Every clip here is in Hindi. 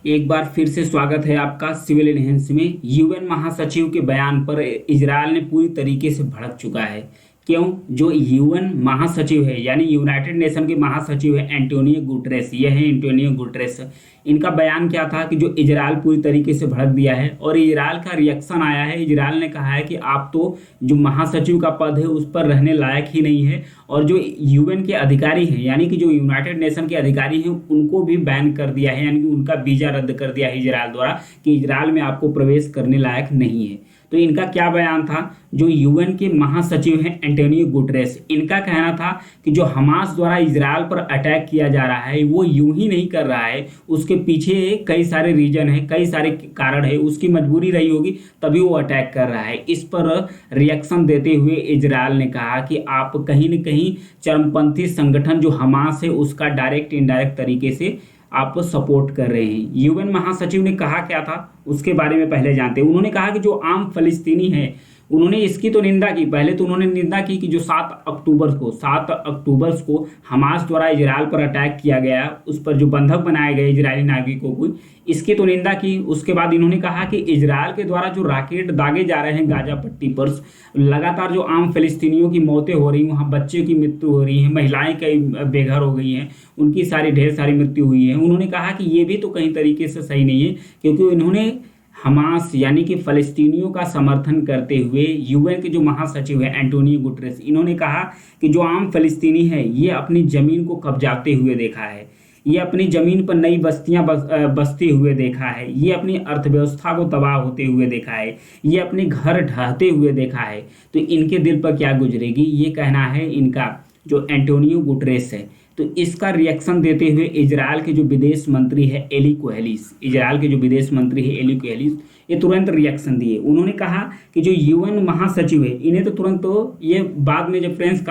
एक बार फिर से स्वागत है आपका सिविल एलियंस में। यूएन महासचिव के बयान पर इजरायल ने पूरी तरीके से भड़क चुका है। क्यों? जो यूएन महासचिव है यानी यूनाइटेड नेशन के महासचिव है एंटोनियो गुटरेस, ये है एंटोनियो गुटरेस। इनका बयान क्या था कि जो इजरायल पूरी तरीके से भड़क दिया है और इजरायल का रिएक्शन आया है। इजरायल ने कहा है कि आप तो जो महासचिव का पद है उस पर रहने लायक ही नहीं है, और जो यूएन के अधिकारी हैं यानी कि जो यूनाइटेड नेशन के अधिकारी हैं उनको भी बैन कर दिया है, यानी कि उनका वीजा रद्द कर दिया है इजरायल द्वारा कि इजरायल में आपको प्रवेश करने लायक नहीं है। तो इनका क्या बयान था? जो यूएन के महासचिव हैं एंटोनियो गुटरेस, इनका कहना था कि जो हमास द्वारा इजरायल पर अटैक किया जा रहा है वो यूं ही नहीं कर रहा है, उसके पीछे कई सारे रीजन है, कई सारे कारण है, उसकी मजबूरी रही होगी तभी वो अटैक कर रहा है। इस पर रिएक्शन देते हुए इजरायल ने कहा कि आप कहीं न कहीं चरमपंथी संगठन जो हमास है उसका डायरेक्ट इनडायरेक्ट तरीके से आप सपोर्ट कर रहे हैं। यूएन महासचिव ने कहा क्या था उसके बारे में पहले जानते हैं। उन्होंने कहा कि जो आम फलस्तीनी है उन्होंने इसकी तो निंदा की। पहले तो उन्होंने निंदा की कि जो 7 अक्टूबर को हमास द्वारा इजरायल पर अटैक किया गया, उस पर जो बंधक बनाए गए इजरायली नागरिकों को, इसकी तो निंदा की। उसके बाद इन्होंने कहा कि इजरायल के द्वारा जो रॉकेट दागे जा रहे हैं गाजा पट्टी पर, लगातार जो आम फिलिस्तीनियों की मौतें हो रही, वहाँ बच्चे की मृत्यु हो रही है, महिलाएं कई बेघर हो गई हैं, उनकी ढेर सारी मृत्यु हुई है। उन्होंने कहा कि ये भी तो कहीं तरीके से सही नहीं है, क्योंकि इन्होंने हमास यानी कि फ़लस्तीनियों का समर्थन करते हुए यूएन के जो महासचिव है एंटोनियो गुटरेस, इन्होंने कहा कि जो आम फ़लस्तीनी है ये अपनी ज़मीन को कब्जाते हुए देखा है, ये अपनी ज़मीन पर नई बस्तियां बसते हुए देखा है, ये अपनी अर्थव्यवस्था को तबाह होते हुए देखा है, ये अपने घर ढहते हुए देखा है। तो इनके दिल पर क्या गुजरेगी, ये कहना है इनका जो एंटोनियो गुटरेस है। तो इसका रिएक्शन देते हुए इजरायल के जो विदेश मंत्री है एली कोहेलिस, इजरायल के जो विदेश मंत्री है एली कोहेलिस, ये तुरंत रिएक्शन दिए। उन्होंने कहा कि जो यूएन महासचिव है इन्हें तो तुरंत, तो ये बाद में जब प्रेस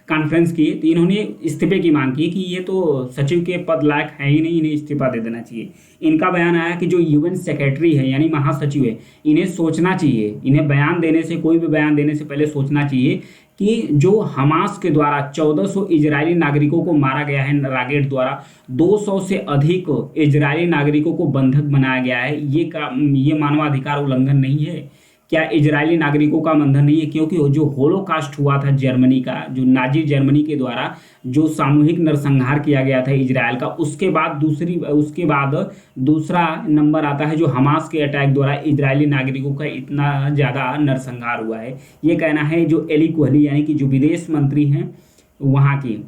कॉन्फ्रेंस की तो इन्होंने इस्तीफे की मांग की कि ये तो सचिव के पद लायक है ही नहीं, इन्हें इस्तीफा दे देना चाहिए। इनका बयान आया कि जो यूएन सेक्रेटरी है यानी महासचिव है, इन्हें सोचना चाहिए, इन्हें बयान देने से, कोई भी बयान देने से पहले सोचना चाहिए कि जो हमास के द्वारा 1400 इजरायली नागरिकों को मारा गया है रॉकेट द्वारा, 200 से अधिक इजरायली नागरिकों को बंधक बनाया गया है, ये मानवाधिकार उल्लंघन नहीं है क्या? इजरायली नागरिकों का बंधन नहीं है? क्योंकि जो होलोकास्ट हुआ था जर्मनी का, जो नाजी जर्मनी के द्वारा जो सामूहिक नरसंहार किया गया था इजरायल का, उसके बाद दूसरा नंबर आता है जो हमास के अटैक द्वारा इजरायली नागरिकों का इतना ज़्यादा नरसंहार हुआ है। ये कहना है जो एली कोहली यानी कि जो विदेश मंत्री हैं वहाँ की,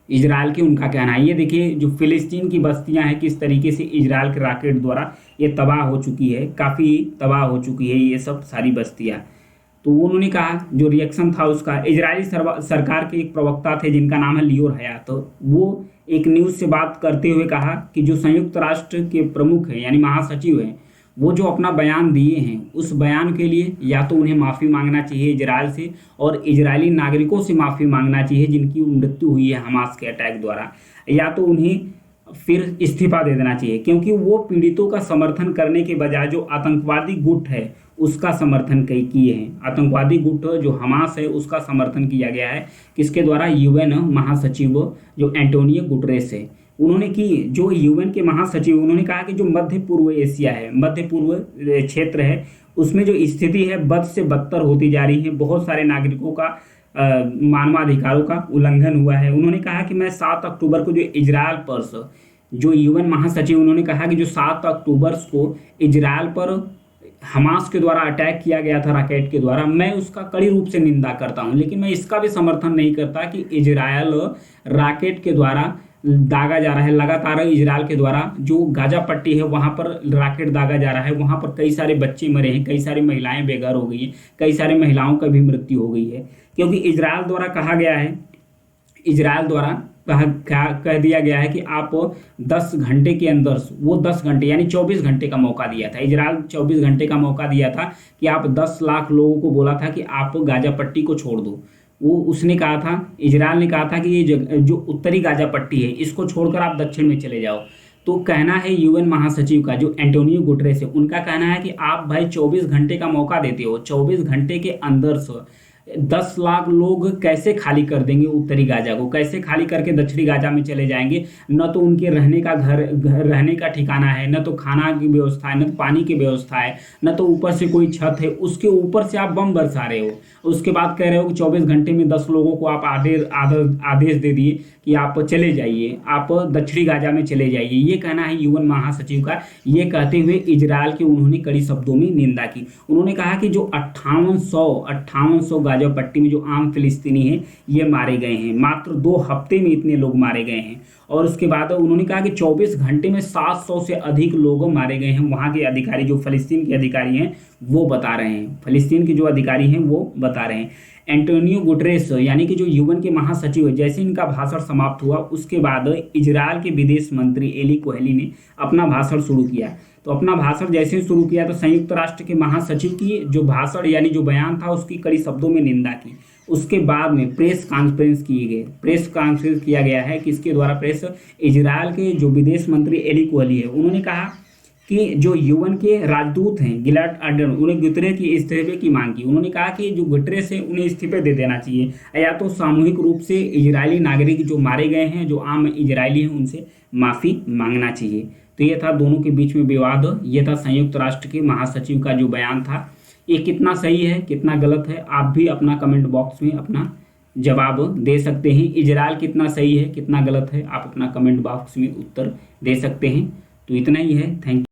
इजरायल के, उनका कहना है। ये देखिए जो फिलिस्तीन की बस्तियां हैं किस तरीके से इजरायल के रॉकेट द्वारा ये तबाह हो चुकी है, काफ़ी तबाह हो चुकी है ये सब सारी बस्तियां। तो उन्होंने कहा, जो रिएक्शन था उसका, इजरायली सरकार के एक प्रवक्ता थे जिनका नाम है लियोर हयात, तो वो एक न्यूज़ से बात करते हुए कहा कि जो संयुक्त राष्ट्र के प्रमुख हैं यानी महासचिव हैं, वो जो अपना बयान दिए हैं उस बयान के लिए या तो उन्हें माफ़ी मांगना चाहिए इजरायल से, और इजरायली नागरिकों से माफ़ी मांगना चाहिए जिनकी मृत्यु हुई है हमास के अटैक द्वारा, या तो उन्हें फिर इस्तीफा दे देना चाहिए, क्योंकि वो पीड़ितों का समर्थन करने के बजाय जो आतंकवादी गुट है उसका समर्थन किए हैं। आतंकवादी गुट जो हमास है उसका समर्थन किया गया है, किसके द्वारा? यूएन महासचिव जो एंटोनियो गुटरेस है उन्होंने की। जो यूएन के महासचिव, उन्होंने कहा कि जो मध्य पूर्व एशिया है, मध्य पूर्व क्षेत्र है, उसमें जो स्थिति है बद से बदतर होती जा रही है, बहुत सारे नागरिकों का मानवाधिकारों का उल्लंघन हुआ है। उन्होंने कहा कि मैं 7 अक्टूबर को जो इजरायल पर, जो यूएन महासचिव, उन्होंने कहा कि जो 7 अक्टूबर को इजरायल पर हमास के द्वारा अटैक किया गया था रॉकेट के द्वारा, मैं उसका कड़ी रूप से निंदा करता हूं, लेकिन मैं इसका भी समर्थन नहीं करता कि इजरायल रॉकेट के द्वारा दागा जा रहा है। लगातार इजरायल के द्वारा जो गाजा पट्टी है वहाँ पर रॉकेट दागा जा रहा है, वहाँ पर कई सारे बच्चे मरे हैं, कई सारी महिलाएं बेघर हो गई हैं, कई सारी महिलाओं का भी मृत्यु हो गई है, क्योंकि इजरायल द्वारा कहा गया है, इजरायल द्वारा कह दिया गया है कि आप 10 घंटे के अंदर, वो 10 घंटे यानी 24 घंटे का मौका दिया था, इजरायल 24 घंटे का मौका दिया था कि आप 10 लाख लोगों को बोला था कि आप गाजा पट्टी को छोड़ दो। वो उसने कहा था, इजरायल ने कहा था कि ये जो उत्तरी गाजा पट्टी है इसको छोड़कर आप दक्षिण में चले जाओ। तो कहना है यूएन महासचिव का जो एंटोनियो गुटरेस है, उनका कहना है कि आप भाई 24 घंटे का मौका देते हो, 24 घंटे के अंदर 10 लाख लोग कैसे खाली कर देंगे उत्तरी गाजा को, कैसे खाली करके दक्षिणी गाजा में चले जाएंगे। न तो उनके रहने का घर रहने का ठिकाना है, न तो खाना की व्यवस्था है, न तो पानी की व्यवस्था है, न तो ऊपर से कोई छत है, उसके ऊपर से आप बम बरसा रहे हो। उसके बाद कह रहे हो कि 24 घंटे में 10 लोगों को आप आदेश दे दिए कि आप चले जाइए, आप दक्षिणी गाजा में चले जाइए। ये कहना है यूएन महासचिव का। ये कहते हुए इजरायल की उन्होंने कड़ी शब्दों में निंदा की। उन्होंने कहा कि जो 5800 गाजा पट्टी में जो आम फिलिस्तीनी हैं ये मारे गए हैं, मात्र 2 हफ्ते में इतने लोग मारे गए हैं। और उसके बाद उन्होंने कहा कि 24 घंटे में 700 से अधिक लोग मारे गए हैं। वहाँ के अधिकारी, जो फ़लस्तीन के अधिकारी हैं, वो बता रहे हैं, फ़लस्तीन के जो अधिकारी हैं वो बता रहे हैं। एंटोनियो गुटरेस यानी कि जो यूएन के महासचिव है, जैसे इनका भाषण समाप्त हुआ उसके बाद इजरायल के विदेश मंत्री एली कोहेली ने अपना भाषण शुरू किया। तो अपना भाषण जैसे ही शुरू किया तो संयुक्त राष्ट्र के महासचिव की जो भाषण यानी जो बयान था उसकी कड़ी शब्दों में निंदा की। उसके बाद में प्रेस कॉन्फ्रेंस किया गया है, किसके द्वारा प्रेस, इजरायल के जो विदेश मंत्री एली कोहेली है, उन्होंने कहा कि जो यूएन के राजदूत हैं गिलाड अर्डन, उन्हें गुतरेस की इस्तीफे की मांग की। उन्होंने कहा कि जो गुतरेस है उन्हें इस्तीफे दे देना चाहिए, या तो सामूहिक रूप से इजरायली नागरिक जो मारे गए हैं, जो आम इजरायली हैं, उनसे माफ़ी मांगना चाहिए। तो ये था दोनों के बीच में विवाद, ये था संयुक्त राष्ट्र के महासचिव का जो बयान था। ये कितना सही है कितना गलत है, आप भी अपना कमेंट बॉक्स में अपना जवाब दे सकते हैं। इजरायल कितना सही है कितना गलत है, आप अपना कमेंट बॉक्स में उत्तर दे सकते हैं। तो इतना ही है, थैंक यू।